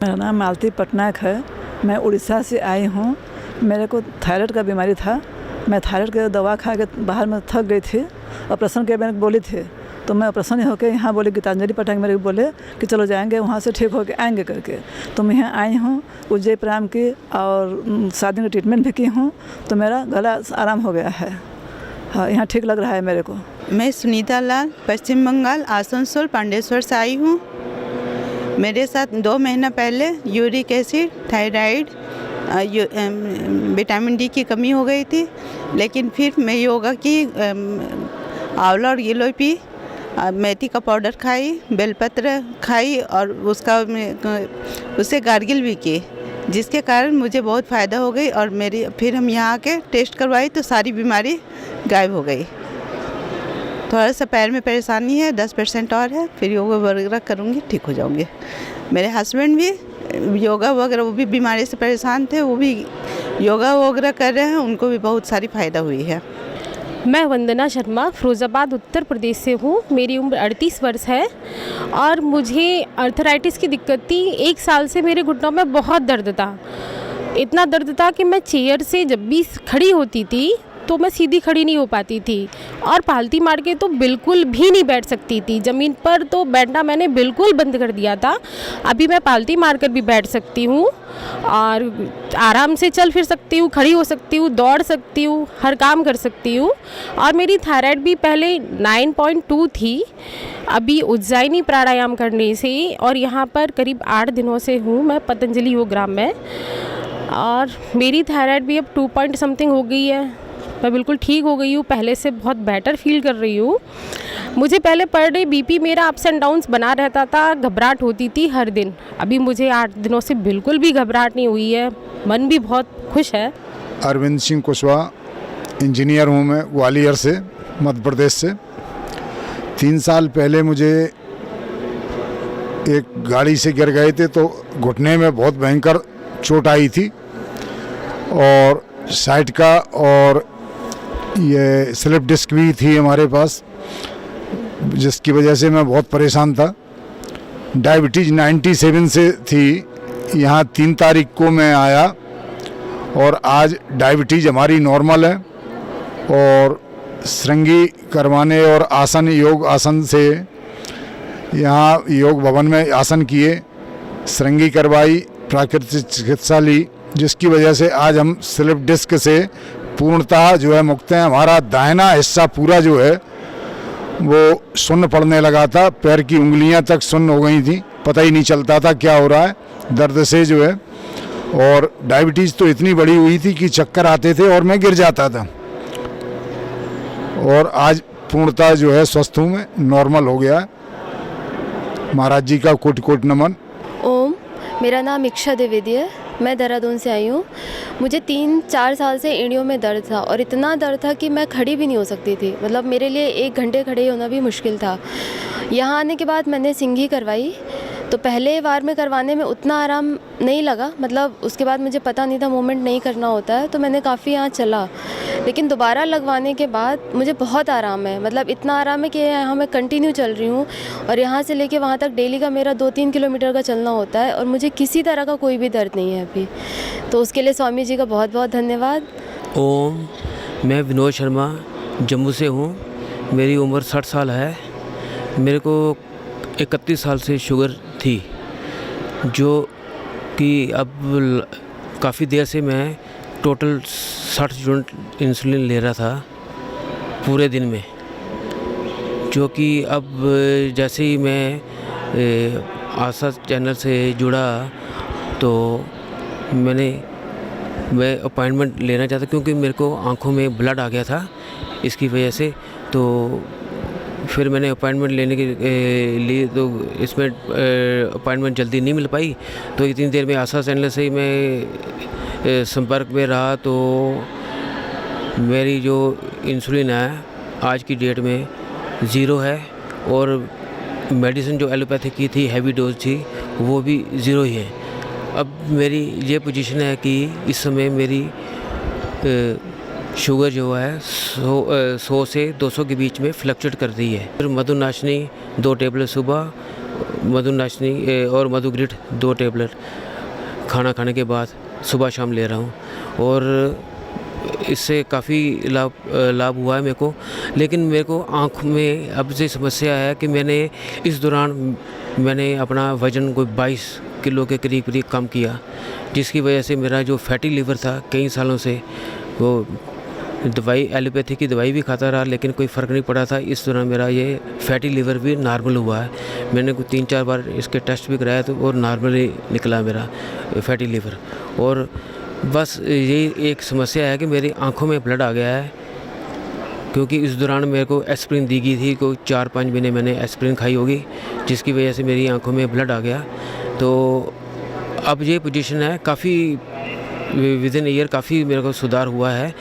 मेरा नाम मालती पटनायक है। मैं उड़ीसा से आई हूँ। मेरे को थायराइड का बीमारी था। मैं थायराइड की दवा खा के बाहर में थक गई थी। ऑपरेशन के मैंने बोली थी, तो मैं ऑपरेशन होकर यहाँ बोले गीतांजलि पटनायक मेरे को बोले कि चलो जाएंगे वहाँ से ठीक होके आएंगे करके। तो मैं यहाँ आई हूँ, उज्जै प्राणायाम की और शादी का ट्रीटमेंट भी की हूँ, तो मेरा गला आराम हो गया है। हाँ, यहाँ ठीक लग रहा है मेरे को। मैं सुनीता लाल पश्चिम बंगाल आसनसोल पांडेश्वर से आई हूँ। मेरे साथ 2 महीना पहले uric acid, thyroid, vitamin D की कमी हो गई थी, लेकिन फिर मैं योगा की, आंवला और गिलोय पी, मेथी का पाउडर खाई, बेलपत्र खाई और उससे गार्गिल भी की, जिसके कारण मुझे बहुत फ़ायदा हो गई। और फिर हम यहाँ आके टेस्ट करवाई तो सारी बीमारी गायब हो गई। थोड़ा सा पैर में परेशानी है, 10% और है, फिर योगा वगैरह करूँगी, ठीक हो जाऊँगी। मेरे हस्बैंड भी योगा वगैरह, वो भी बीमारी से परेशान थे, वो भी योगा वगैरह कर रहे हैं, उनको भी बहुत सारी फ़ायदा हुई है। मैं वंदना शर्मा फिरोज़ाबाद उत्तर प्रदेश से हूँ। मेरी उम्र 38 वर्ष है और मुझे अर्थराइटिस की दिक्कत थी। 1 साल से मेरे घुटनों में बहुत दर्द था। इतना दर्द था कि मैं चेयर से जब भी खड़ी होती थी तो मैं सीधी खड़ी नहीं हो पाती थी और पालती मार के तो बिल्कुल भी नहीं बैठ सकती थी। ज़मीन पर तो बैठना मैंने बिल्कुल बंद कर दिया था। अभी मैं पालती मार कर भी बैठ सकती हूँ और आराम से चल फिर सकती हूँ, खड़ी हो सकती हूँ, दौड़ सकती हूँ, हर काम कर सकती हूँ। और मेरी थायराइड भी पहले 9.2 थी। अभी उज्जैनी प्राणायाम करने से और यहाँ पर करीब 8 दिनों से हूँ मैं पतंजलि योग ग्राम में, और मेरी थायराइड भी अब 2 पॉइंट समथिंग हो गई है। मैं बिल्कुल ठीक हो गई हूँ, पहले से बहुत बेटर फील कर रही हूँ। मुझे पहले पर डे बीपी मेरा अप्स एंड डाउन्स बना रहता था, घबराहट होती थी हर दिन। अभी मुझे 8 दिनों से बिल्कुल भी घबराहट नहीं हुई है, मन भी बहुत खुश है। अरविंद सिंह कुशवाहा, इंजीनियर हूँ मैं, ग्वालियर से, मध्य प्रदेश से। 3 साल पहले मुझे एक गाड़ी से गिर गए थे तो घुटने में बहुत भयंकर चोट आई थी और साइड का और ये स्लिप डिस्क भी थी हमारे पास, जिसकी वजह से मैं बहुत परेशान था। डायबिटीज़ 97 से थी। यहाँ 3 तारीख को मैं आया और आज डायबिटीज़ हमारी नॉर्मल है। और श्रृंगी करवाने और आसन, योग आसन से यहाँ योग भवन में आसन किए, श्रृंगी करवाई, प्राकृतिक चिकित्सा ली, जिसकी वजह से आज हम स्लिप डिस्क से पूर्णतः जो है मुक्त हैं। हमारा दाहिना हिस्सा पूरा जो है वो सुन्न पड़ने लगा था, पैर की उंगलियां तक सुन्न हो गई थी, पता ही नहीं चलता था क्या हो रहा है दर्द से जो है। और डायबिटीज़ तो इतनी बड़ी हुई थी कि चक्कर आते थे और मैं गिर जाता था। और आज पूर्णतः जो है स्वस्थ हूँ मैं, नॉर्मल हो गया है। महाराज जी का कोटि कोटि नमन। ओम, मेरा नाम इक्षा द्विवेदी है। मैं देहरादून से आई हूँ। मुझे 3-4 साल से एड़ियों में दर्द था और इतना दर्द था कि मैं खड़ी भी नहीं हो सकती थी। मतलब मेरे लिए 1 घंटे खड़े होना भी मुश्किल था। यहाँ आने के बाद मैंने सिंघी करवाई, तो पहले बार में करवाने में उतना आराम नहीं लगा। मतलब उसके बाद मुझे पता नहीं था मूवमेंट नहीं करना होता है, तो मैंने काफ़ी यहाँ चला। लेकिन दोबारा लगवाने के बाद मुझे बहुत आराम है। मतलब इतना आराम है कि यहाँ मैं कंटिन्यू चल रही हूँ और यहाँ से लेके वहाँ तक डेली का मेरा 2-3 किलोमीटर का चलना होता है और मुझे किसी तरह का कोई भी दर्द नहीं है अभी। तो उसके लिए स्वामी जी का बहुत बहुत धन्यवाद। ओम, मैं विनोद शर्मा जम्मू से हूँ। मेरी उम्र 60 साल है। मेरे को 31 साल से शुगर थी, जो कि अब काफ़ी देर से मैं टोटल 60 यूनिट इंसुलिन ले रहा था पूरे दिन में, जो कि अब जैसे ही मैं आशा चैनल से जुड़ा तो मैं अपॉइंटमेंट लेना चाहता, क्योंकि मेरे को आंखों में ब्लड आ गया था इसकी वजह से। तो फिर मैंने अपॉइंटमेंट लेने के लिए, तो इसमें अपॉइंटमेंट जल्दी नहीं मिल पाई, तो इतनी देर में आशा चैनल से ही मैं संपर्क में रहा। तो मेरी जो इंसुलिन है आज की डेट में 0 है और मेडिसिन जो एलोपैथिक की थी, हैवी डोज थी, वो भी 0 ही है। अब मेरी ये पोजीशन है कि इस समय मेरी शुगर जो है 100 से 200 के बीच में फ्लक्चुएट कर रही है। फिर मधुनाशनी 2 टेबलेट सुबह मधुनाशनी और मधुग्रिड 2 टेबलेट खाना खाने के बाद सुबह शाम ले रहा हूँ और इससे काफ़ी लाभ हुआ है मेरे को। लेकिन मेरे को आँख में अब से समस्या है कि मैंने इस दौरान अपना वज़न कोई 22 किलो के करीब कम किया, जिसकी वजह से मेरा जो फैटी लीवर था कई सालों से, वो दवाई एलोपैथी की दवाई भी खाता रहा लेकिन कोई फ़र्क नहीं पड़ा था। इस दौरान मेरा ये फैटी लीवर भी नॉर्मल हुआ है। मैंने 3-4 बार इसके टेस्ट भी कराया तो और नॉर्मल ही निकला मेरा फैटी लीवर। और बस यही एक समस्या है कि मेरी आंखों में ब्लड आ गया है, क्योंकि इस दौरान मेरे को एस्प्रिन दी गई थी, कोई 4-5 महीने मैंने एस्प्रिन खाई होगी, जिसकी वजह से मेरी आंखों में ब्लड आ गया। तो अब ये पोजीशन है, काफ़ी विदिन ईयर काफ़ी मेरे को सुधार हुआ है।